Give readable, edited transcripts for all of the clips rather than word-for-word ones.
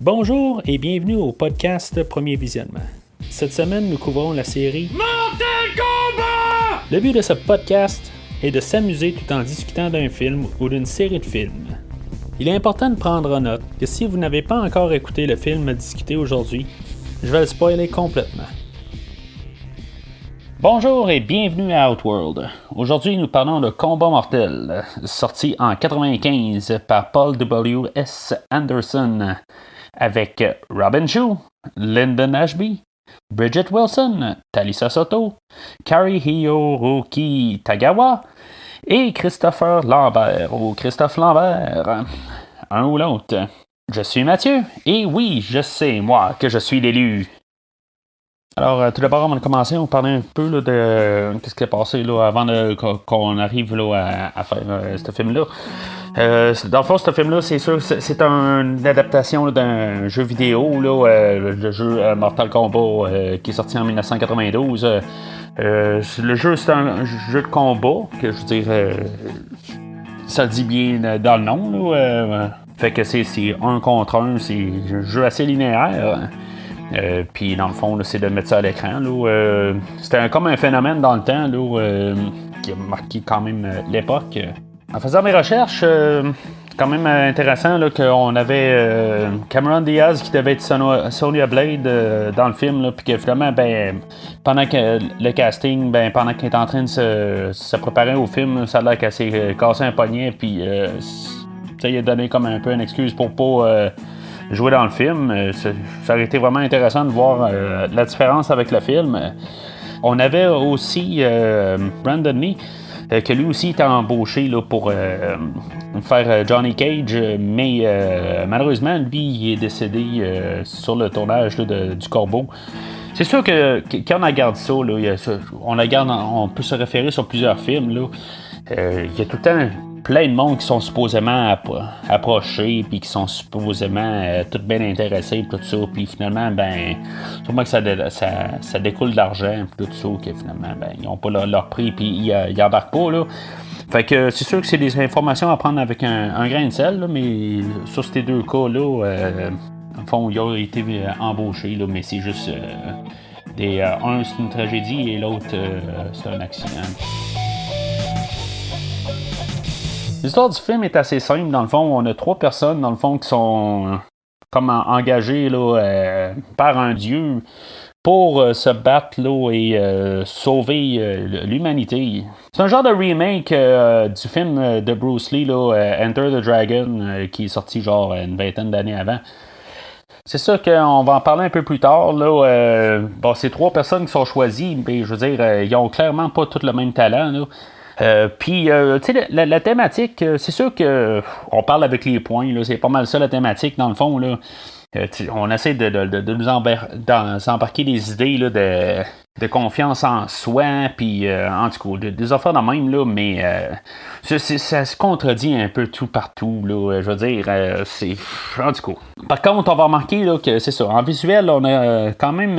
Bonjour et bienvenue au podcast Premier Visionnement. Cette semaine, nous couvrons la série Mortal Kombat! Le but de ce podcast est de s'amuser tout en discutant d'un film ou d'une série de films. Il est important de prendre en note que si vous n'avez pas encore écouté le film à discuter aujourd'hui, je vais le spoiler complètement. Bonjour et bienvenue à Outworld. Aujourd'hui, nous parlons de Combat Mortel, sorti en 1995 par Paul W. S. Anderson, avec Robin Shou, Lyndon Ashby, Bridget Wilson, Talisa Soto, Kari Hiroki Tagawa et Christopher Lambert, ou Christophe Lambert, un ou l'autre. Je suis Mathieu, et oui, je sais, moi, que je suis l'élu. Alors, tout d'abord, avant de commencer, on parlait un peu là, de ce qui est passé là, avant qu'on arrive là, à faire ce film-là. Dans le fond, ce film-là, c'est sûr, c'est une adaptation là, d'un jeu vidéo, là, le jeu Mortal Kombat, qui est sorti en 1992. Le jeu, c'est un jeu de combat, que je veux dire, ça le dit bien dans le nom. Là, fait que c'est un contre un, c'est un jeu assez linéaire. Puis dans le fond, là, c'est de mettre ça à l'écran. Là, c'était comme un phénomène dans le temps là, qui a marqué quand même l'époque. En faisant mes recherches, quand même intéressant là, qu'on avait Cameron Diaz qui devait être Sonya Blade dans le film, puis que finalement, pendant que le casting, pendant qu'il est en train de se préparer au film, ça a l'air qu'elle s'est cassé un poignet, puis ça lui a donné comme un peu une excuse pour pas jouer dans le film. Ça aurait été vraiment intéressant de voir la différence avec le film. On avait aussi Brandon Lee, que lui aussi était embauché là, pour faire Johnny Cage, mais malheureusement, lui, il est décédé sur le tournage là, du Corbeau. C'est sûr que quand on regarde ça, là, on peut se référer sur plusieurs films. Là. Il y a tout le temps plein de monde qui sont supposément approchés, puis qui sont supposément tout bien intéressés, tout ça, puis finalement, sûrement que ça découle de l'argent, puis tout ça, que finalement, ils n'ont pas leur prix, puis ils embarquent pas, là. Fait que c'est sûr que c'est des informations à prendre avec un grain de sel, là, mais sur ces deux cas-là, en fond, ils ont été embauchés, là, mais c'est juste un, c'est une tragédie, et l'autre, c'est un accident. L'histoire du film est assez simple, dans le fond. On a 3 personnes, dans le fond, qui sont comme engagées là, par un dieu pour se battre là, et sauver l'humanité. C'est un genre de remake du film de Bruce Lee, là, Enter the Dragon, qui est sorti genre une vingtaine d'années avant. C'est sûr qu'on va en parler un peu plus tard. Là, c'est 3 personnes qui sont choisies, mais je veux dire, ils ont clairement pas tous le même talent. Là. Puis, tu sais, la thématique, c'est sûr que on parle avec les points, là, c'est pas mal ça la thématique, dans le fond, là. On essaie de nous embarquer des idées là, de confiance en soi, puis en tout cas, des affaires de même, là, mais ça se contredit un peu tout partout, là, je veux dire, c'est... En tout cas. Par contre, on va remarquer là, que c'est ça, en visuel, on a quand même...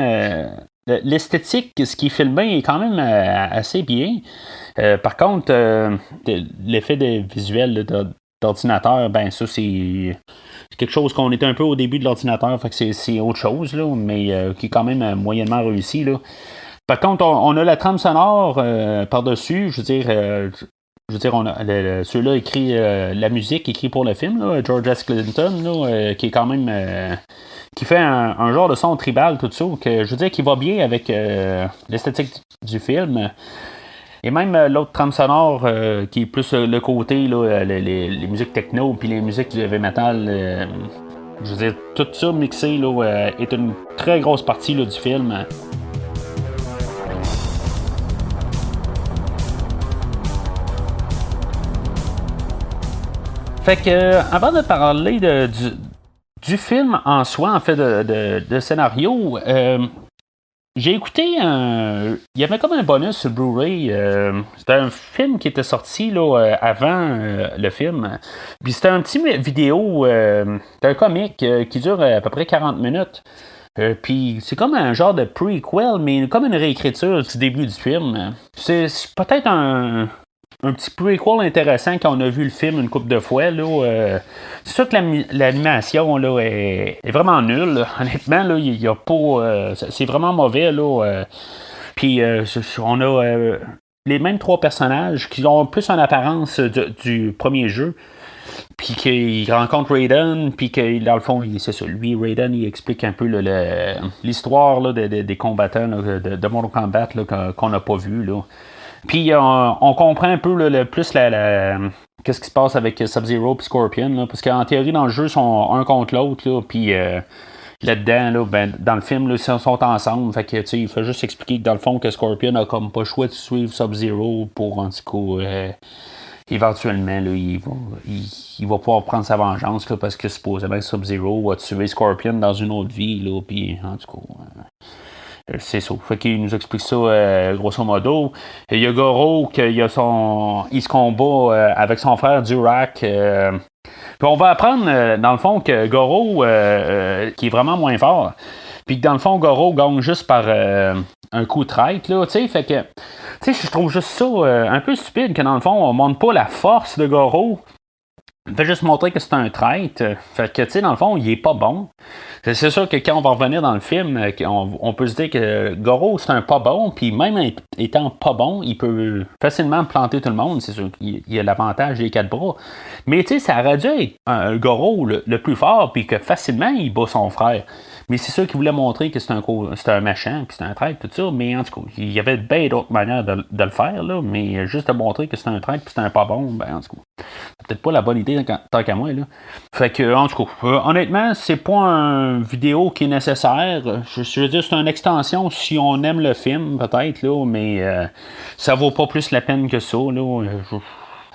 l'esthétique, ce qui est filmé est quand même assez bien. Par contre, l'effet visuel d'ordinateur, ça c'est quelque chose qu'on était un peu au début de l'ordinateur, fait que c'est autre chose, là, mais qui est quand même moyennement réussi. Là. Par contre, on a la trame sonore par-dessus, je veux dire, on a ceux-là écrit la musique écrit pour le film, là, George S. Clinton, là, qui est quand même qui fait un genre de son tribal, tout ça, que je veux dire qui va bien avec l'esthétique du film. Et même l'autre trame sonore qui est plus le côté, là, les musiques techno puis les musiques du heavy metal, je veux dire, tout ça mixé là, est une très grosse partie là, du film. Fait que, avant de parler du film en soi, en fait, de scénario, j'ai écouté il y avait comme un bonus sur Blu-ray. C'était un film qui était sorti là, avant le film. Puis c'était un petit vidéo, c'était un comique qui dure à peu près 40 minutes. Puis c'est comme un genre de prequel, mais comme une réécriture du début du film. C'est peut-être un petit prequel intéressant quand on a vu le film une couple de fois. Là, c'est sûr que l'animation là, est vraiment nulle. Là. Honnêtement, là, il y a pas. C'est vraiment mauvais. Là, puis on a les mêmes 3 personnages qui ont plus en apparence du premier jeu. Puis qu'il rencontre Raiden, puis que dans le fond, c'est ça, lui, Raiden, il explique un peu l'histoire là, des combattants là, de Mortal Kombat là, qu'on n'a pas vu. Là. Puis on comprend un peu plus qu'est-ce qui se passe avec Sub-Zero et Scorpion, là, parce qu'en théorie, dans le jeu, ils sont un contre l'autre, là, puis là-dedans, là, ben, dans le film, là, ils sont ensemble. Fait que, il faut juste expliquer que dans le fond, que Scorpion a comme pas le choix de suivre Sub-Zero pour, en tout cas, éventuellement, là, il va pouvoir prendre sa vengeance, là, parce que supposément Sub-Zero va tuer Scorpion dans une autre vie, là, puis, en tout cas... c'est ça. Fait qu'il nous explique ça grosso modo. Il y a Goro qui il se combat avec son frère Durak. Puis on va apprendre dans le fond que Goro qui est vraiment moins fort. Puis que dans le fond Goro gagne juste par un coup de traite là, tu sais, fait que tu sais je trouve juste ça un peu stupide que dans le fond on montre pas la force de Goro. Il fait juste montrer que c'est un traître. Fait que, tu sais, dans le fond, il est pas bon. C'est sûr que quand on va revenir dans le film, on peut se dire que Goro, c'est un pas bon, puis même étant pas bon, il peut facilement planter tout le monde. C'est sûr qu'il a l'avantage des 4 bras. Mais, tu sais, ça aurait dû être un Goro le plus fort, puis que facilement, il bat son frère. Mais c'est sûr qu'il voulait montrer que c'est un méchant, puis c'est un traître, tout ça. Mais en tout cas, il y avait bien d'autres manières de le faire, là. Mais juste de montrer que c'est un traître, puis c'est un pas bon, ben en tout cas, c'est peut-être pas la bonne idée tant qu'à moi, là. Fait que, en tout cas, honnêtement, c'est pas une vidéo qui est nécessaire. Je veux dire, c'est une extension si on aime le film, peut-être, là. Mais ça vaut pas plus la peine que ça, là.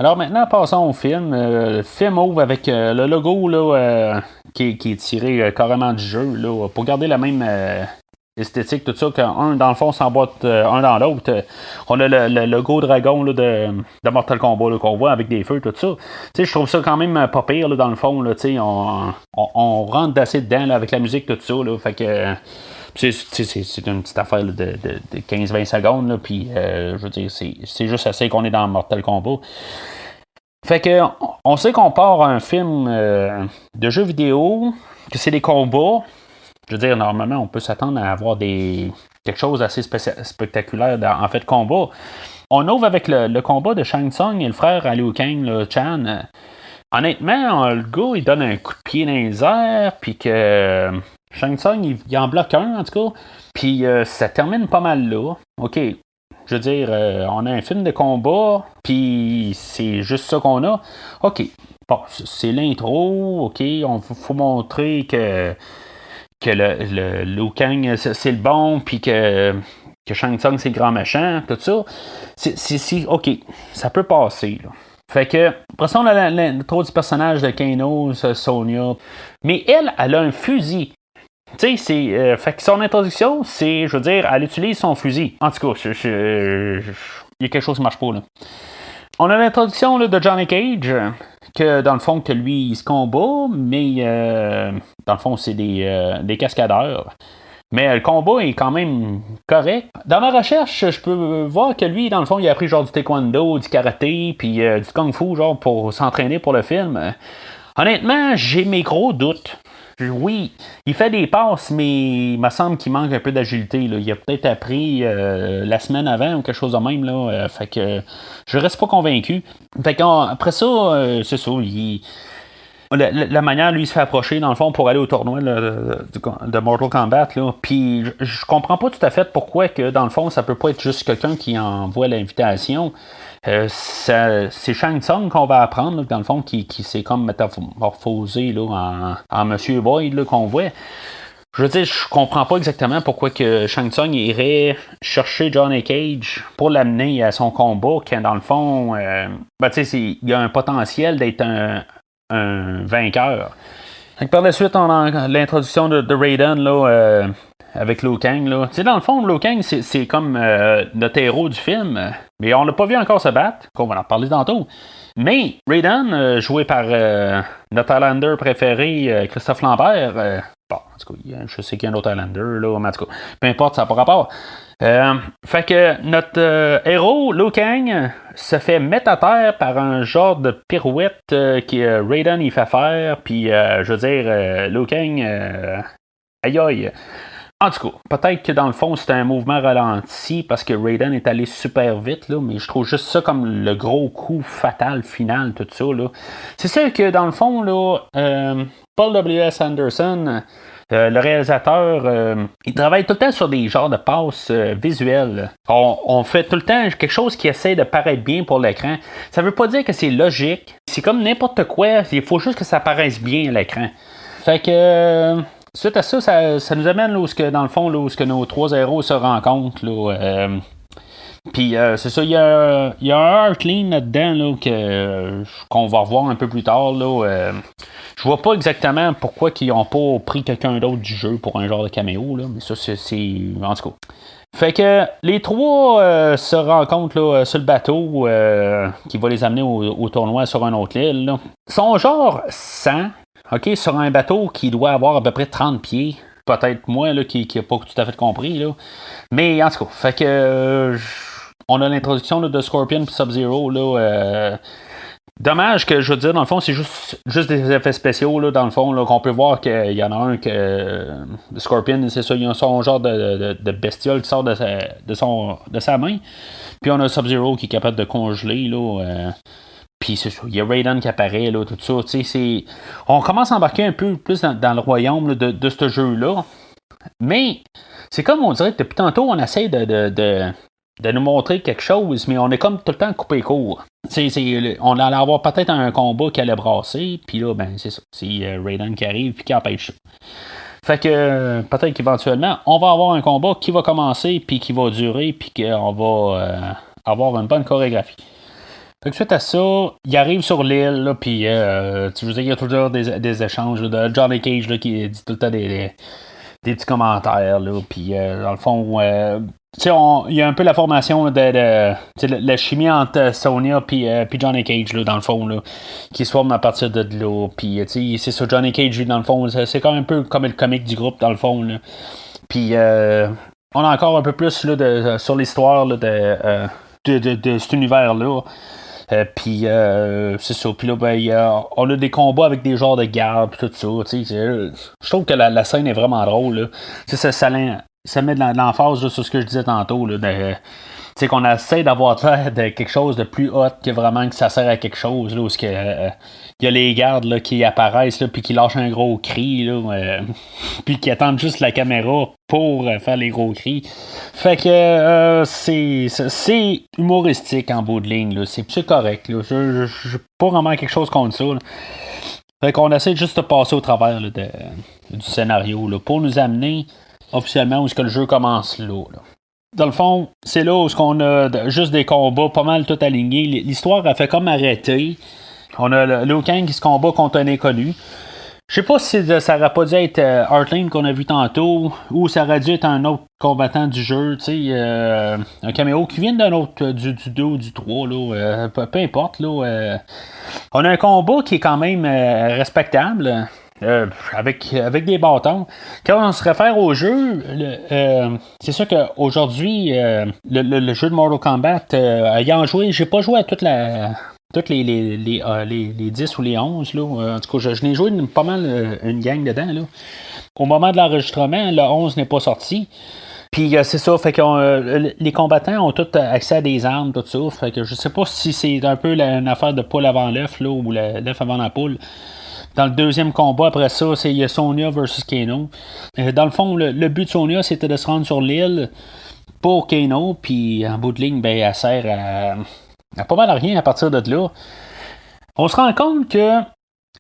Alors maintenant, passons au film. Le film ouvre avec le logo là, qui est tiré carrément du jeu là, pour garder la même esthétique, tout ça, qu'un dans le fond s'emboîte un dans l'autre. On a le logo dragon là, de Mortal Kombat là, qu'on voit avec des feux, tout ça. T'sais, je trouve ça quand même pas pire là, dans le fond. Là, on rentre d'assez dedans là, avec la musique, tout ça. Là, fait que c'est une petite affaire là, de 15-20 secondes, là, puis je veux dire, c'est juste assez qu'on est dans Mortal Kombat. Fait que on sait qu'on part un film de jeux vidéo, que c'est des combats. Je veux dire, normalement, on peut s'attendre à avoir quelque chose d'assez spectaculaire en fait de combat. On ouvre avec le combat de Shang Tsung et le frère Liu Kang, le Chan. Honnêtement, le gars, il donne un coup de pied dans les airs, puis que Shang Tsung, il en bloque un, en tout cas. Puis ça termine pas mal là. OK. Je veux dire, on a un film de combat, puis c'est juste ça qu'on a. OK. Bon, c'est l'intro. OK. On faut montrer que le Liu Kang, c'est le bon, puis que Shang Tsung, c'est le grand méchant, tout ça. C'est OK. Ça peut passer, là. Fait que, après ça, on a l'intro du personnage de Kano, Sonya. Mais elle a un fusil. Tu sais, fait que son introduction, c'est, je veux dire, elle utilise son fusil. En tout cas, il y a quelque chose qui marche pas, là. On a l'introduction là, de Johnny Cage, que dans le fond, que lui, il se combat, mais dans le fond, c'est des cascadeurs. Mais le combat est quand même correct. Dans ma recherche, je peux voir que lui, dans le fond, il a appris genre du taekwondo, du karaté, puis du kung-fu, genre, pour s'entraîner pour le film. Honnêtement, j'ai mes gros doutes. Oui, il fait des passes, mais il me semble qu'il manque un peu d'agilité. Là. Il a peut-être appris la semaine avant ou quelque chose de même. Là, fait que je reste pas convaincu. Fait que, après ça, c'est ça. La manière, lui, il se fait approcher, dans le fond, pour aller au tournoi de Mortal Kombat. Puis je comprends pas tout à fait pourquoi que, dans le fond, ça peut pas être juste quelqu'un qui envoie l'invitation. C'est Shang Tsung qu'on va apprendre, là, dans le fond, qui s'est comme métamorphosé là, en Monsieur Boyd là, qu'on voit. Je veux dire, je comprends pas exactement pourquoi que Shang Tsung irait chercher Johnny Cage pour l'amener à son combat, quand dans le fond, tu sais, il y a un potentiel d'être un vainqueur. Donc, par la suite, on a l'introduction de Raiden là, avec Liu Kang. Là. Tu sais, dans le fond, Liu Kang, c'est comme notre héros du film, mais on l'a pas vu encore se battre, qu'on va en parler tantôt. Mais Raiden, joué par notre Highlander préféré, Christophe Lambert, Bon, en tout cas, je sais qu'il y a un autre Highlander, là, mais en tout cas, peu importe, ça n'a pas rapport. Fait que notre héros, Liu Kang, se fait mettre à terre par un genre de pirouette que Raiden il fait faire, puis je veux dire, Liu Kang, aïe aïe. En tout cas, peut-être que dans le fond, c'était un mouvement ralenti parce que Raiden est allé super vite, là, mais je trouve juste ça comme le gros coup fatal final, tout ça. Là. C'est sûr que dans le fond, là, Paul W.S. Anderson, le réalisateur, il travaille tout le temps sur des genres de passes visuelles. On fait tout le temps quelque chose qui essaie de paraître bien pour l'écran. Ça veut pas dire que c'est logique. C'est comme n'importe quoi. Il faut juste que ça paraisse bien à l'écran. Fait que... suite à ça, ça nous amène là, où, dans le fond, là, où nos trois héros se rencontrent. Puis c'est ça, il y a un Heartline là-dedans là, qu'on va revoir un peu plus tard. Je vois pas exactement pourquoi ils n'ont pas pris quelqu'un d'autre du jeu pour un genre de caméo, là, mais ça, c'est en tout cas. Fait que les trois se rencontrent là, sur le bateau qui va les amener au tournoi sur un autre île. Là. Ils sont genre 100, OK, sur un bateau qui doit avoir à peu près 30 pieds. Peut-être moi là, qui n'a pas tout à fait compris. Là. Mais en tout cas, fait que on a l'introduction là, de Scorpion et Sub-Zero. Dommage que je veux dire, dans le fond, c'est juste des effets spéciaux, là, dans le fond, là, qu'on peut voir qu'il y en a un que Scorpion, c'est ça, il y a son genre de bestiole qui sort de sa main. Puis on a Sub-Zero qui est capable de congeler, là. Puis c'est ça, il y a Raiden qui apparaît, là, tout ça. On commence à embarquer un peu plus dans le royaume là, de ce jeu-là. Mais c'est comme on dirait que depuis tantôt, on essaie de nous montrer quelque chose, mais on est comme tout le temps coupé court. On allait avoir peut-être un combat qui allait brasser, puis là, ben c'est ça. C'est Raiden qui arrive puis qui empêche ça. Fait que peut-être qu'éventuellement, on va avoir un combat qui va commencer, puis qui va durer, puis qu'on va avoir une bonne chorégraphie. Fait que suite à ça, il arrive sur l'île, puis tu veux dire, il y a toujours des échanges là, de Johnny Cage là, qui dit tout le temps des petits commentaires, là, puis dans le fond, il y a un peu la formation de la chimie entre Sonya puis Johnny Cage, là, dans le fond, là, qui se forme à partir de là, puis c'est ça, Johnny Cage, lui, dans le fond, c'est quand même un peu comme le comique du groupe, dans le fond, là. Puis on a encore un peu plus là, sur l'histoire là, de cet univers-là. Puis c'est ça. Puis là, ben, on a des combats avec des genres de gardes tout ça. Je trouve que la scène est vraiment drôle. Là. Ça met de l'emphase là, sur ce que je disais tantôt. Là, qu'on essaie d'avoir l'air de quelque chose de plus hot que vraiment que ça sert à quelque chose. Là, où il y a les gardes là, qui apparaissent puis qui lâchent un gros cri. Là, puis qui attendent juste la caméra pour faire les gros cris. Fait que c'est humoristique en bout de ligne. Là. C'est correct. Là. Je pas vraiment quelque chose contre ça. Là. Fait qu'on essaie juste de passer au travers là, du scénario là, pour nous amener officiellement où est-ce que le jeu commence là. Dans le fond, c'est là où on a juste des combats pas mal tout alignés. L'histoire a fait comme arrêter. On a Liu Kang qui se combat contre un inconnu. Je sais pas si ça aurait pas dû être Heartline qu'on a vu tantôt ou ça aurait dû être un autre combattant du jeu, un caméo qui vient d'un autre du 2 ou du 3, là, peu importe. Là, on a un combat qui est quand même respectable. Avec des bâtons. Quand on se réfère au jeu, c'est sûr qu'aujourd'hui, le jeu de Mortal Kombat, ayant joué, j'ai pas joué à toutes les 10 ou les 11. Là. En tout cas, je n'ai joué pas mal une gang dedans. Là. Au moment de l'enregistrement, le 11 n'est pas sorti. Puis c'est ça, fait que les combattants ont tous accès à des armes, tout ça. Fait que je sais pas si c'est un peu une affaire de poule avant l'œuf, là, ou l'œuf avant la poule. Dans le deuxième combat, après ça, il y a Sonya versus Kano. Dans le fond, le but de Sonya, c'était de se rendre sur l'île pour Kano, puis en bout de ligne, ben, elle sert à pas mal à rien à partir de là. On se rend compte que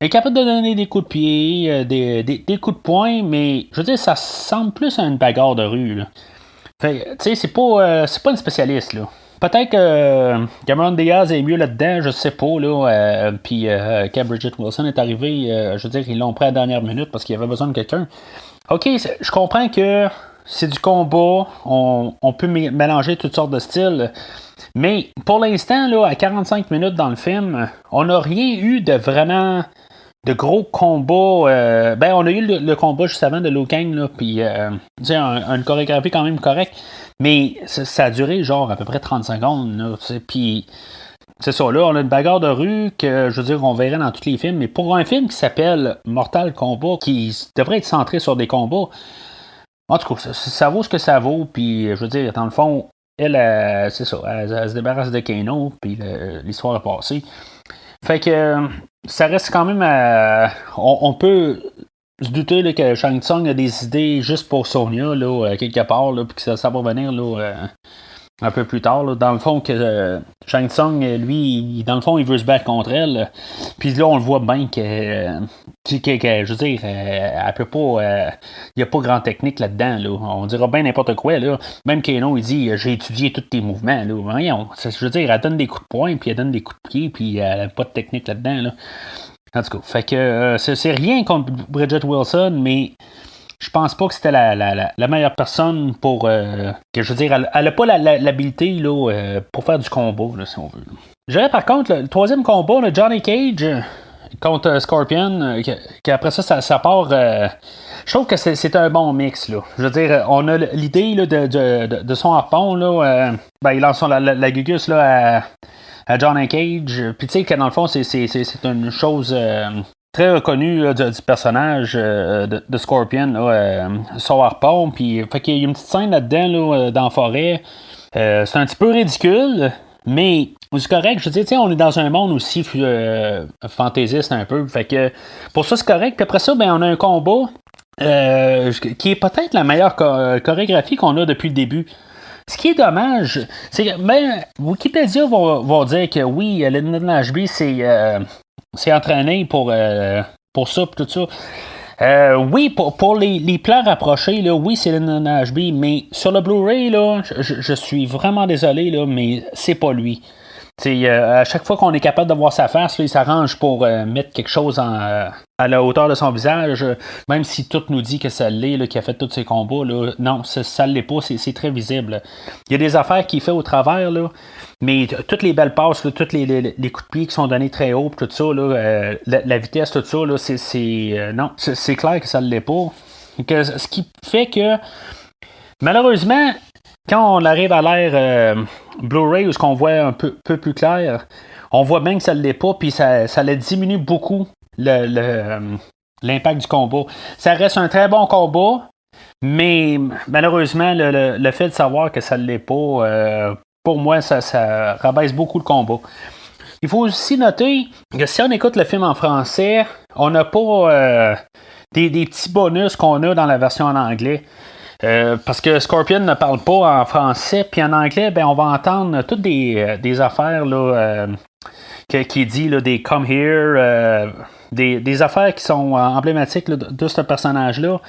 elle est capable de donner des coups de pied, des coups de poing, mais je veux dire, ça semble plus à une bagarre de rue. Là. Fait, tu sais, c'est pas une spécialiste, là. Peut-être que Cameron Diaz est mieux là-dedans, je sais pas, là. Puis quand Bridget Wilson est arrivée, je veux dire, ils l'ont pris à la dernière minute parce qu'il y avait besoin de quelqu'un. OK, je comprends que c'est du combat, on peut mélanger toutes sortes de styles. Mais pour l'instant, là, à 45 minutes dans le film, on n'a rien eu de vraiment de gros combats. Ben, on a eu le combat juste avant de Liu Kang, là, puis une chorégraphie quand même correcte, mais ça a duré genre à peu près 30 secondes, là, puis c'est ça, là, on a une bagarre de rue que, je veux dire, on verrait dans tous les films, mais pour un film qui s'appelle Mortal Kombat, qui devrait être centré sur des combats, en tout cas, ça vaut ce que ça vaut, puis je veux dire, dans le fond, c'est ça, elle se débarrasse de Kano, puis l'histoire est passée. Fait que ça reste quand même on peut se douter là, que Shang Tsung a des idées juste pour Sonya, là, quelque part, là, puis que ça va venir là, un peu plus tard. Là, dans le fond, que Shang Tsung, lui, dans le fond, il veut se battre contre elle. Puis là, on le voit bien que je veux dire, elle peut pas. Il n'y a pas grand technique là-dedans. Là. On dira bien n'importe quoi. Là. Même Kano, il dit j'ai étudié tous tes mouvements. Là. Voyons, je veux dire, elle donne des coups de poing, puis elle donne des coups de pied, puis elle n'a pas de technique là-dedans. Là. En tout cas, fait que c'est rien contre Bridget Wilson, mais je pense pas que c'était la meilleure personne pour. Que je veux dire, elle n'a pas l'habilité là, pour faire du combat, là, si on veut. Je dirais par contre, le troisième combat, là, Johnny Cage contre Scorpion, qu'après ça part. Je trouve que c'est un bon mix. Là. Je veux dire, on a l'idée là, de son harpon. Là, ben, il lance la gugus là, à Johnny Cage. Puis tu sais que dans le fond, c'est une chose. Très reconnu du personnage de Scorpion, là, son harpon. Puis, fait qu'il y a une petite scène là-dedans, là, dans la forêt. C'est un petit peu ridicule, mais c'est correct. Je veux dire, on est dans un monde aussi fantaisiste un peu. Fait que pour ça, c'est correct. Puis après ça, ben, on a un combat qui est peut-être la meilleure chorégraphie qu'on a depuis le début. Ce qui est dommage, c'est que ben, Wikipédia va dire que oui, Lyndon Ashby, c'est entraîné pour ça et tout ça. Oui, pour les plans rapprochés, là, oui, c'est Lyndon Ashby, mais sur le Blu-ray, là, je suis vraiment désolé, là, mais c'est pas lui. À chaque fois qu'on est capable de voir sa face, là, il s'arrange pour mettre quelque chose à la hauteur de son visage, même si tout nous dit que ça l'est, là, qu'il a fait tous ses combats. Là, non, ça ne l'est pas, c'est très visible. Il y a des affaires qu'il fait au travers, là, mais toutes les belles passes, là, tous les coups de pied qui sont donnés très haut, tout ça, là, la vitesse, tout ça, là, non, c'est clair que ça ne l'est pas. Ce qui fait que, malheureusement, quand on arrive à l'ère Blu-ray où ce qu'on voit un peu plus clair, on voit bien que ça ne l'est pas, puis ça diminue beaucoup l'impact du combat. Ça reste un très bon combat, mais malheureusement, le fait de savoir que ça ne l'est pas, pour moi, ça rabaisse beaucoup le combat. Il faut aussi noter que si on écoute le film en français, on n'a pas des petits bonus qu'on a dans la version en anglais. Parce que Scorpion ne parle pas en français, puis en anglais, ben, on va entendre toutes des affaires là, qui dit là, des come here, des affaires qui sont emblématiques là, de ce personnage-là,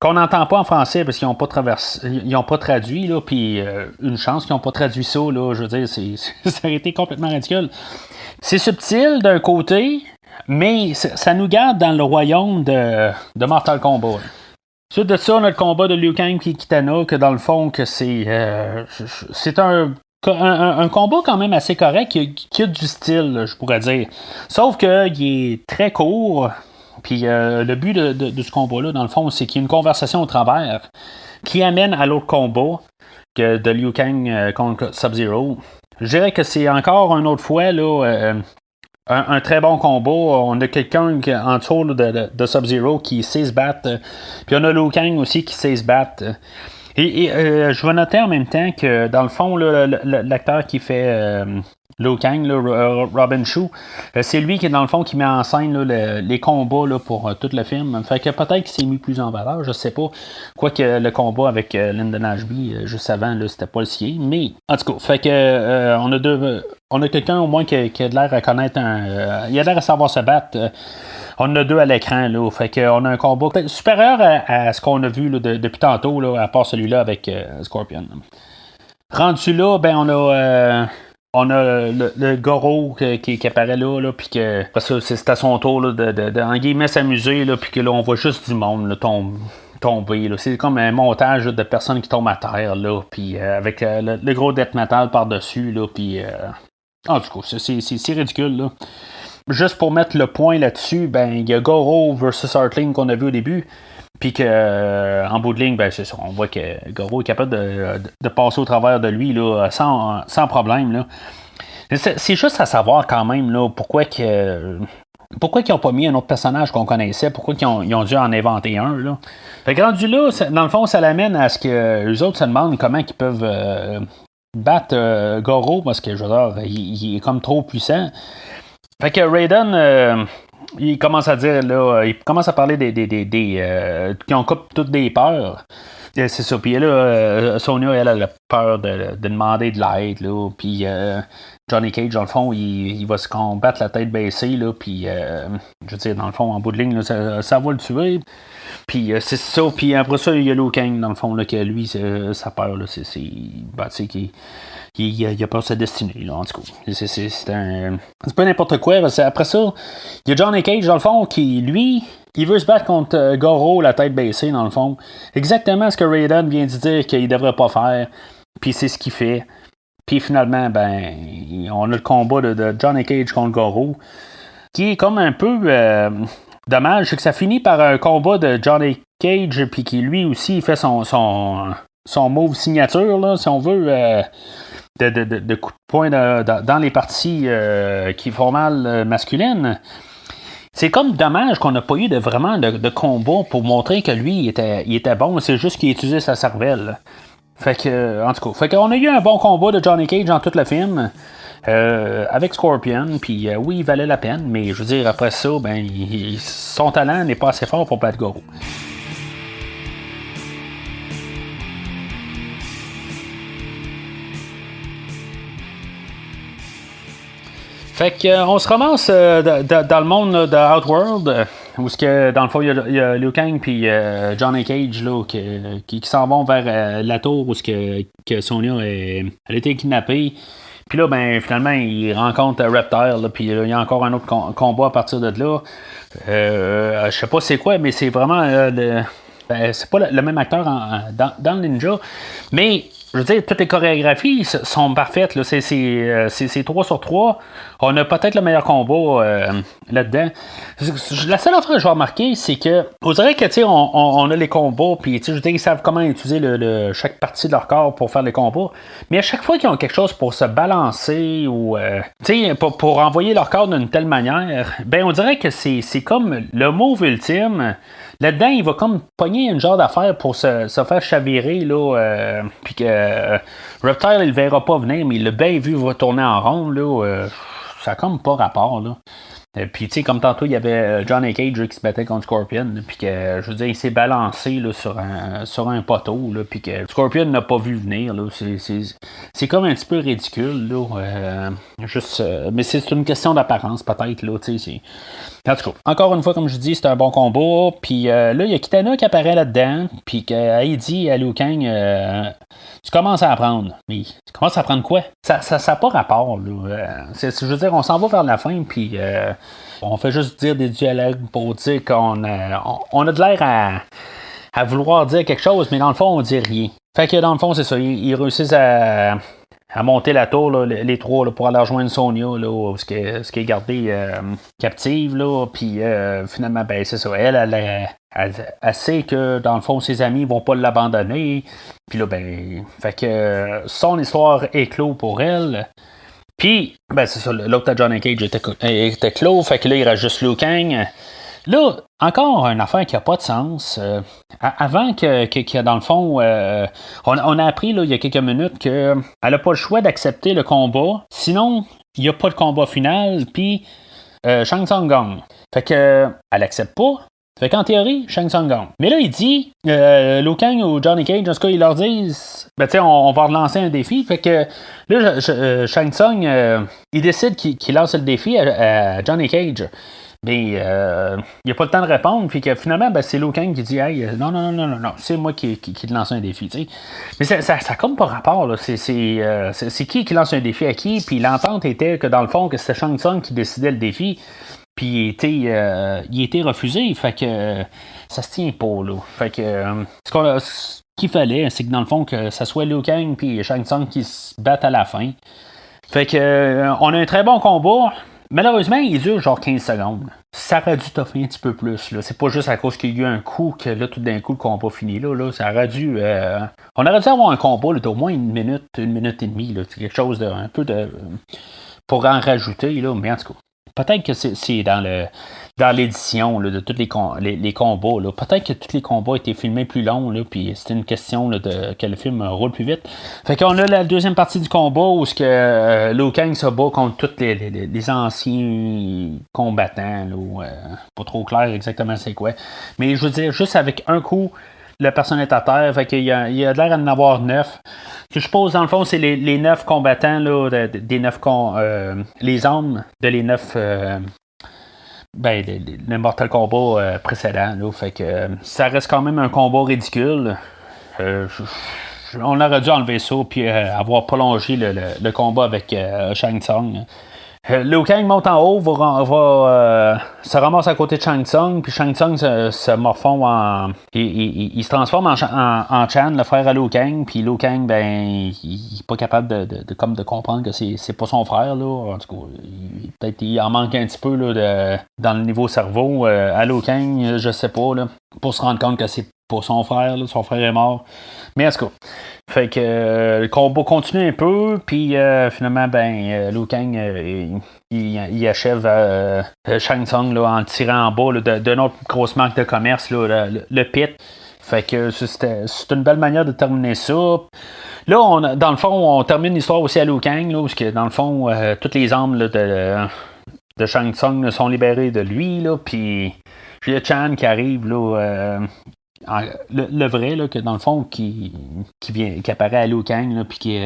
qu'on n'entend pas en français parce qu'ils n'ont pas pas traduit, là, puis une chance qu'ils n'ont pas traduit ça, là, je veux dire, ça aurait été complètement ridicule. C'est subtil d'un côté, mais ça nous garde dans le royaume de Mortal Kombat. Suite de ça, on a le combat de Liu Kang et Kitana, que dans le fond, que c'est un combat quand même assez correct, qui a du style, je pourrais dire. Sauf qu'il est très court, puis le but de ce combat-là, dans le fond, c'est qu'il y a une conversation au travers qui amène à l'autre combat que de Liu Kang contre Sub-Zero. Je dirais que c'est encore une autre fois là, un très bon combat. On a quelqu'un en dessous de Sub-Zero qui sait se battre. Puis on a Liu Kang aussi qui sait se battre. Et je vais noter en même temps que, dans le fond, là, l'acteur qui fait Liu Kang, là, Robin Shou, c'est lui qui, dans le fond, qui met en scène là, les combats là, pour tout le film. Fait que peut-être qu'il s'est mis plus en valeur, je sais pas. Quoique le combat avec Lyndon Ashby, juste avant, là, c'était pas le sien. Mais, en tout cas, fait que on a quelqu'un au moins qui a de l'air à connaître il a l'air à savoir se battre. On en a deux à l'écran, là. Fait qu'on a un combat peut-être supérieur à ce qu'on a vu là, depuis tantôt, là, à part celui-là avec Scorpion. Rendu là, ben on a le Goro qui apparaît là puis que parce que c'est à son tour là, de en guillemets s'amuser, là, puis que là, on voit juste du monde là, tomber. Là. C'est comme un montage là, de personnes qui tombent à terre, là, puis avec le gros death metal par-dessus, là, puis en tout cas, c'est ridicule, là. juste pour mettre le point là-dessus, ben il y a Goro versus Hartling qu'on a vu au début. Puis en bout de ligne, ben c'est ça. On voit que Goro est capable de passer au travers de lui là, sans problème. Là. C'est juste à savoir quand même là, pourquoi ils n'ont pas mis un autre personnage qu'on connaissait, pourquoi ils ont dû en inventer un. Là. Fait que rendu là, dans le fond, ça l'amène à ce que les autres se demandent comment ils peuvent battre Goro, parce que je veux dire, il est comme trop puissant. Fait que Raiden, il commence à dire, là, il commence à parler qui ont coupe toutes des peurs. C'est ça. Puis là, Sonya, elle a la peur de demander de l'aide, là. Puis Johnny Cage, dans le fond, il va se combattre la tête baissée, là. Puis, je veux dire, dans le fond, en bout de ligne, là, ça va le tuer. Puis c'est ça. Puis après ça, il y a Liu Kang, dans le fond, là, que lui, sa peur, là, c'est il a peur de sa destinée, là, en tout cas. C'est pas n'importe quoi. Parce que après ça, il y a Johnny Cage, dans le fond, qui, lui, il veut se battre contre Goro, la tête baissée, dans le fond. Exactement ce que Raiden vient de dire qu'il devrait pas faire. Puis c'est ce qu'il fait. Puis finalement, ben, on a le combat de Johnny Cage contre Goro, qui est comme un peu dommage. C'est que ça finit par un combat de Johnny Cage, puis qui, lui aussi, il fait son move signature, là, si on veut... de coups de poing dans les parties qui font mal masculines. C'est comme dommage qu'on n'a pas eu vraiment de combat pour montrer que lui, il était bon. C'est juste qu'il utilisait sa cervelle. Fait que, en tout cas, on a eu un bon combat de Johnny Cage dans tout le film. Avec Scorpion, puis oui, il valait la peine, mais je veux dire, après ça, ben, son talent n'est pas assez fort pour battre Goro. Fait qu'on se ramasse dans le monde de Outworld, où dans le fond, il y a Liu Kang puis Johnny Cage là, qui s'en vont vers la tour où que Sonya elle a été kidnappée. Puis là, ben, finalement, il rencontre Reptile, puis il y a encore un autre combat à partir de là. Je sais pas c'est quoi, mais c'est vraiment... c'est pas le même acteur dans le Ninja, mais... Je veux dire, toutes les chorégraphies sont parfaites. Là. C'est 3 sur 3. On a peut-être le meilleur combat là-dedans. La seule affaire que je vais remarquer, c'est que on dirait que on a les combats, puis je veux dire, ils savent comment utiliser chaque partie de leur corps pour faire les combats. Mais à chaque fois qu'ils ont quelque chose pour se balancer ou pour envoyer leur corps d'une telle manière, ben on dirait que c'est comme le move ultime. Là-dedans, il va comme pogner une genre d'affaire pour se faire chavirer, là, puis que Reptile, il le verra pas venir, mais il l'a bien vu, va tourner en rond, là, ça a comme pas rapport, là. Puis, tu sais, comme tantôt, il y avait Johnny Cage qui se battait contre Scorpion, puis que, je veux dire, il s'est balancé là, sur un poteau, là, puis que Scorpion n'a pas vu venir, là. C'est comme un petit peu ridicule, là. Mais c'est une question d'apparence, peut-être, là, tu sais. En tout cas, encore une fois, comme je dis, c'est un bon combat. Puis là, il y a Kitana qui apparaît là-dedans. Puis qu'elle dit à Liu Kang, tu commences à apprendre. Mais tu commences à apprendre quoi? Ça n'a pas rapport. Là. Je veux dire, on s'en va vers la fin. Puis on fait juste dire des dialogues pour dire qu'on a de l'air à vouloir dire quelque chose, mais dans le fond, on dit rien. Fait que dans le fond, c'est ça. Ils réussissent à monter la tour, là, les trois, là, pour aller rejoindre Sonya, là, ce qui est gardé captive, là, puis finalement, ben, c'est ça, elle sait que, dans le fond, ses amis vont pas l'abandonner, puis là, ben, fait que son histoire est clos pour elle, puis, ben, c'est ça, l'autre Johnny Cage était clos, fait que là, il reste juste Liu Kang. Là, encore une affaire qui n'a pas de sens. Avant que dans le fond, on a appris là, il y a quelques minutes qu'elle n'a pas le choix d'accepter le combat. Sinon, il n'y a pas de combat final. Puis, Shang Tsung gagne. Fait que, elle accepte pas. Fait qu'en théorie, Shang Tsung gagne. Mais là, il dit, Liu Kang ou Johnny Cage, en tout cas, ils leur disent, ben, tu sais, on va relancer un défi. Fait que, là, Shang Tsung, il décide qu'il lance le défi à Johnny Cage. Mais il n'y a pas le temps de répondre, puis que finalement, ben, c'est Liu Kang qui dit hey, non, c'est moi qui te lance un défi. T'sais. Mais ça comme pas rapport. Là. C'est qui lance un défi à qui, puis l'entente était que dans le fond, que c'était Shang Tsung qui décidait le défi, puis il était refusé. Fait que ça se tient pas. Là. Fait que ce qu'il fallait, c'est que dans le fond, que ça soit Liu Kang puis Shang Tsung qui se battent à la fin. Fait que on a un très bon combat. Malheureusement, il dure genre 15 secondes. Ça aurait dû toffer un petit peu plus. Là. C'est pas juste à cause qu'il y a eu un coup que là, tout d'un coup, le combat finit là. Ça aurait dû. On aurait dû avoir un combat d'au moins une minute et demie. Là. C'est quelque chose de un peu de. Pour en rajouter, là, mais en tout cas. Peut-être que c'est dans l'édition là, de tous les combats. Là. Peut-être que tous les combats étaient filmés plus longs, là, puis c'était une question là, de que le film roule plus vite. Fait qu'on a la deuxième partie du combat où ce que Liu Kang se bat contre tous les anciens combattants. Là, pas trop clair exactement c'est quoi. Mais je veux dire, juste avec un coup, la personne est à terre, fait qu'il y a l'air d'en avoir 9. Je suppose, dans le fond, c'est les 9 combattants, là, des 9 les hommes de les 9 le Mortal Kombat précédent. Là, fait que ça reste quand même un combat ridicule. On aurait dû enlever ça puis avoir prolongé le combat avec Shang Tsung. Liu Kang monte en haut, se ramasse à côté de Shang Tsung, puis Shang Tsung se morfond il se transforme en Chan, le frère à Liu Kang, puis Liu Kang, ben, il est pas capable de comprendre que c'est pas son frère, là. En tout cas, peut-être il en manque un petit peu là, dans le niveau cerveau. À Liu Kang, je sais pas, là, pour se rendre compte que c'est pas son frère, là, son frère est mort. Mais en tout cas, fait que le combat continue un peu, puis finalement, Liu Kang, il achève Shang Tsung là, en le tirant en bas d'une autre grosse marque de commerce, là, le pit. Fait que c'est une belle manière de terminer ça. Là, dans le fond, on termine l'histoire aussi à Liu Kang, là, parce que dans le fond, toutes les armes là, de Shang Tsung là, sont libérées de lui, là, puis Jia Chan qui arrive, là, le vrai, là, que dans le fond, qui apparaît à Liu Kang, là, puis qui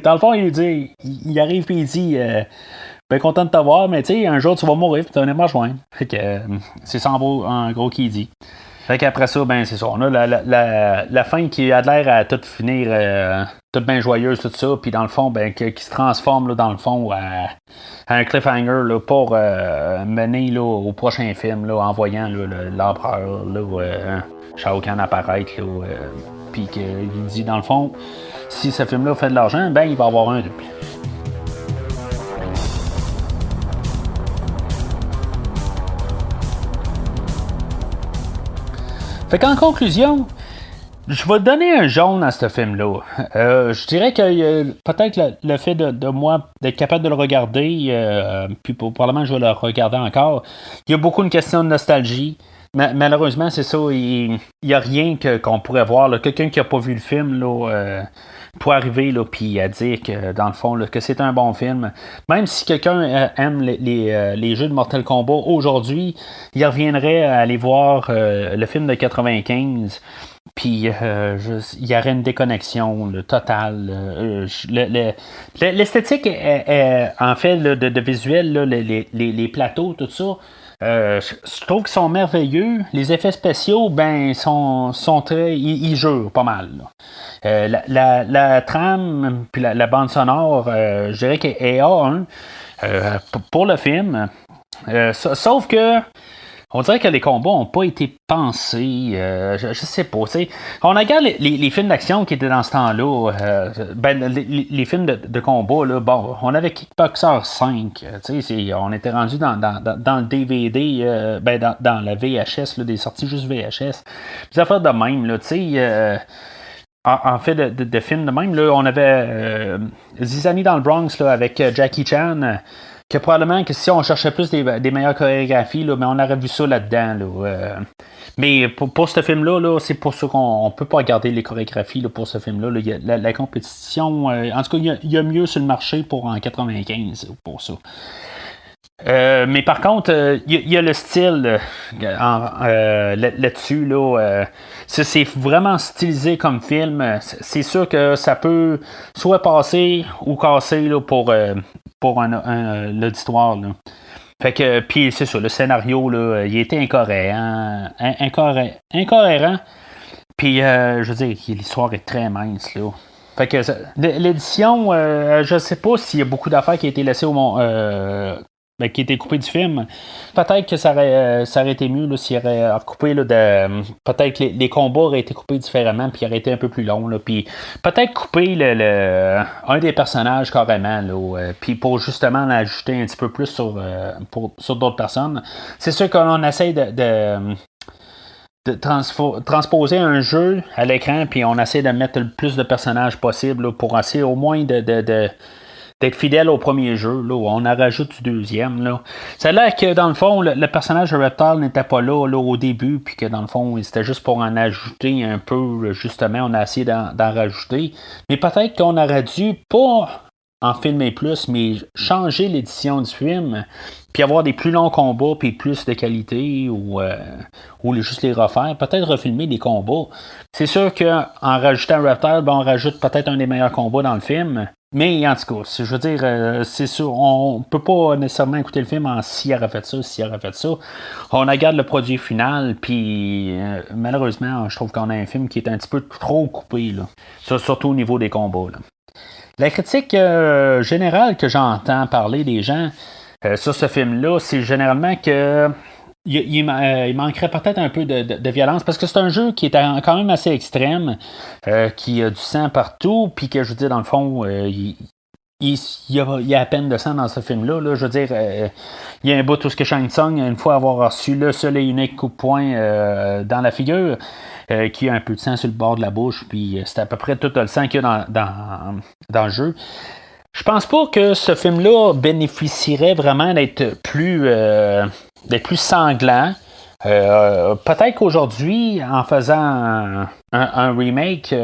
dans le fond, il arrive puis il dit ben content de te voir, mais tu sais, un jour tu vas mourir, puis tu vas venir me rejoindre. Fait que c'est ça en gros qu'il dit. Fait qu'après ça, ben c'est ça. On a la fin qui a l'air à tout finir, toute bien joyeuse, tout ça, puis dans le fond, ben, qui se transforme là, dans le fond à un cliffhanger là, pour mener là, au prochain film là, en voyant là, l'empereur Shao Kahn apparaître, puis qu'il dit dans le fond, si ce film-là fait de l'argent, ben il va y avoir un double. Fait qu'en conclusion, je vais donner un jaune à ce film-là. Je dirais que peut-être le fait de moi d'être capable de le regarder, puis probablement je vais le regarder encore, il y a beaucoup une question de nostalgie. Malheureusement, c'est ça, il n'y a rien qu'on pourrait voir. Là. Quelqu'un qui n'a pas vu le film là, pour arriver puis à dire que dans le fond là, que c'est un bon film. Même si quelqu'un aime les jeux de Mortal Kombat aujourd'hui, il reviendrait à aller voir le film de 95. Puis il y aurait une déconnexion totale. L'esthétique en fait là, de visuel, là, les plateaux, tout ça. Je trouve qu'ils sont merveilleux. Les effets spéciaux, ben, sont très. Ils jurent pas mal. La trame, puis la bande sonore, je dirais qu'elle est A1 pour le film. Sauf que. On dirait que les combats n'ont pas été pensés. Je sais pas. T'sais. On regarde les films d'action qui étaient dans ce temps-là. Les films de combat, là, bon, on avait Kickboxer 5. On était rendu dans le DVD, dans la VHS, là, des sorties juste VHS. Des affaires de même. Là, en fait, de films de même, là, on avait Zizani dans le Bronx là, avec Jackie Chan. Que probablement que si on cherchait plus des meilleures chorégraphies, là, mais on aurait vu ça là-dedans. Là, mais pour ce film-là, là, c'est pour ça qu'on ne peut pas regarder les chorégraphies là, pour ce film-là. Là. Il y a la compétition. En tout cas, il y a mieux sur le marché pour en 95 pour ça. Mais par contre, il y a le style là-dessus. Là, c'est vraiment stylisé comme film. C'est sûr que ça peut soit passer ou casser là, pour l'auditoire. Là. Fait que, puis c'est ça, le scénario, là, il était incohérent. Puis, je veux dire, l'histoire est très mince, là. Fait que l'édition, je sais pas s'il y a beaucoup d'affaires qui ont été laissées qui a été coupé du film. Peut-être que ça aurait été mieux là, s'il aurait coupé peut-être que les combats auraient été coupés différemment puis auraient été un peu plus longs. Puis peut-être couper un des personnages carrément là, puis pour justement l'ajouter un petit peu plus sur d'autres personnes. C'est sûr qu'on essaie de transposer un jeu à l'écran, puis on essaie de mettre le plus de personnages possible là, pour essayer au moins d'être fidèle au premier jeu, là, où on en rajoute du deuxième. Là. Ça a l'air que, dans le fond, le personnage de Reptile n'était pas là au début, puis que, dans le fond, c'était juste pour en ajouter un peu, justement, on a essayé d'en rajouter. Mais peut-être qu'on aurait dû, pas en filmer plus, mais changer l'édition du film, puis avoir des plus longs combats, puis plus de qualité, ou juste les refaire. Peut-être refilmer des combats. C'est sûr qu'en rajoutant Reptile, on rajoute peut-être un des meilleurs combats dans le film. Mais en tout cas, je veux dire, c'est sûr, on peut pas nécessairement écouter le film en s'il aurait fait ça. On regarde le produit final, puis malheureusement, je trouve qu'on a un film qui est un petit peu trop coupé, là. Ça, surtout au niveau des combats. Là. La critique générale que j'entends parler des gens sur ce film-là, c'est généralement que il manquerait peut-être un peu de violence parce que c'est un jeu qui est quand même assez extrême, qui a du sang partout, puis que je veux dire, dans le fond, il y a à peine de sang dans ce film-là. Là. Je veux dire, il y a un bout où ce que Shang Tsung, une fois avoir reçu le seul et unique coup de poing dans la figure, qui a un peu de sang sur le bord de la bouche, puis c'est à peu près tout le sang qu'il y a dans le jeu. Je pense pas que ce film-là bénéficierait vraiment d'être plus sanglant. Peut-être qu'aujourd'hui, en faisant un remake,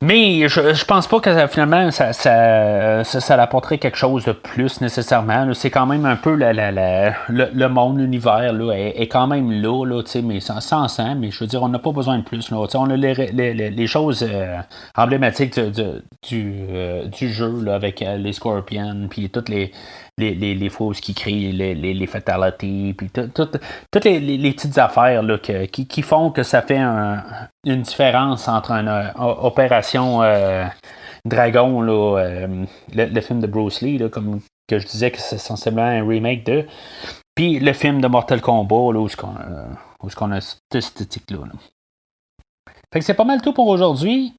mais je pense pas que finalement ça apporterait quelque chose de plus nécessairement. Là. C'est quand même un peu le monde, l'univers là, est quand même là mais sans sang, mais je veux dire, on n'a pas besoin de plus. Là. On a les choses emblématiques du jeu là, avec les Scorpions, puis toutes les fausses qui crient, les fatalities, puis toutes les petites affaires là, qui font que ça fait une différence entre une opération Dragon, là, le film de Bruce Lee, là, comme que je disais que c'est sensiblement un remake de, puis le film de Mortal Kombat, là, où est-ce qu'on a cette esthétique-là. Là. Fait que c'est pas mal tout pour aujourd'hui.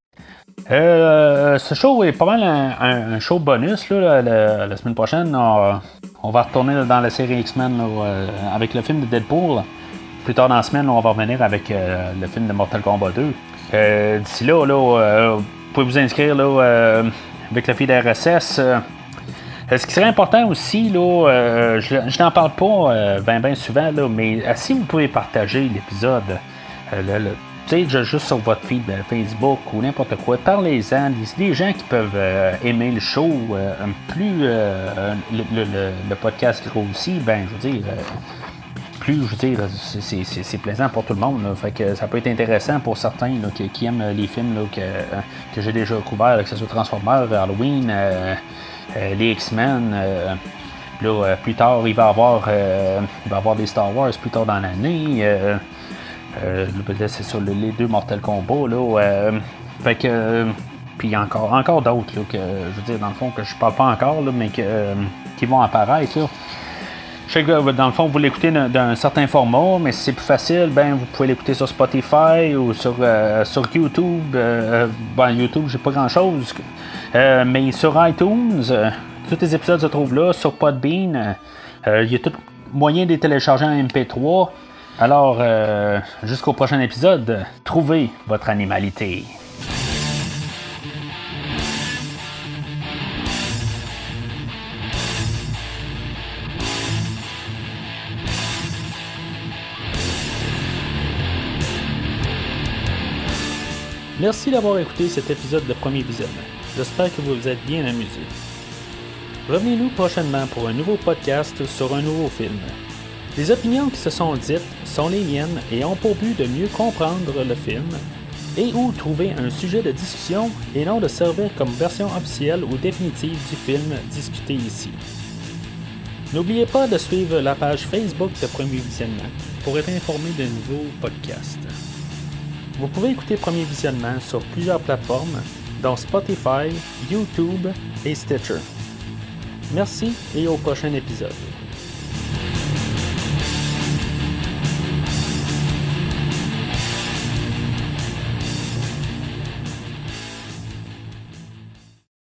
Ce show est pas mal un show bonus là, la semaine prochaine. On va retourner dans la série X-Men là, avec le film de Deadpool. Plus tard dans la semaine, on va revenir avec le film de Mortal Kombat 2. D'ici là, vous pouvez vous inscrire là, avec le fil RSS. Ce qui serait important aussi, là, je n'en parle pas bien souvent, là, mais si vous pouvez partager l'épisode, juste sur votre feed Facebook ou n'importe quoi, parlez-en. Des gens qui peuvent aimer le show, plus le podcast grossit, je veux dire, plus, je veux dire, c'est plaisant pour tout le monde. Là. Fait que ça peut être intéressant pour certains là, qui aiment les films là, que j'ai déjà couverts, que ce soit Transformers, Halloween, les X-Men. Plus tard, il va y avoir des Star Wars plus tard dans l'année. C'est sur les 2 Mortal Kombat. Là, fait que. Puis encore d'autres là, que je veux dire, dans le fond, que je parle pas encore, là, mais qui vont apparaître. Là. Je sais que dans le fond, vous l'écoutez d'un certain format, mais si c'est plus facile, vous pouvez l'écouter sur Spotify ou sur YouTube. YouTube, j'ai pas grand-chose. Mais sur iTunes, tous les épisodes se trouvent là. Sur Podbean, il y a tout moyen de les télécharger en MP3. Alors, jusqu'au prochain épisode, trouvez votre animalité. Merci d'avoir écouté cet épisode de Premier Visionnement. J'espère que vous vous êtes bien amusés. Revenez-nous prochainement pour un nouveau podcast sur un nouveau film. Les opinions qui se sont dites sont les miennes et ont pour but de mieux comprendre le film et ou trouver un sujet de discussion et non de servir comme version officielle ou définitive du film discuté ici. N'oubliez pas de suivre la page Facebook de Premier Visionnement pour être informé de nouveaux podcasts. Vous pouvez écouter Premier Visionnement sur plusieurs plateformes, dont Spotify, YouTube et Stitcher. Merci et au prochain épisode.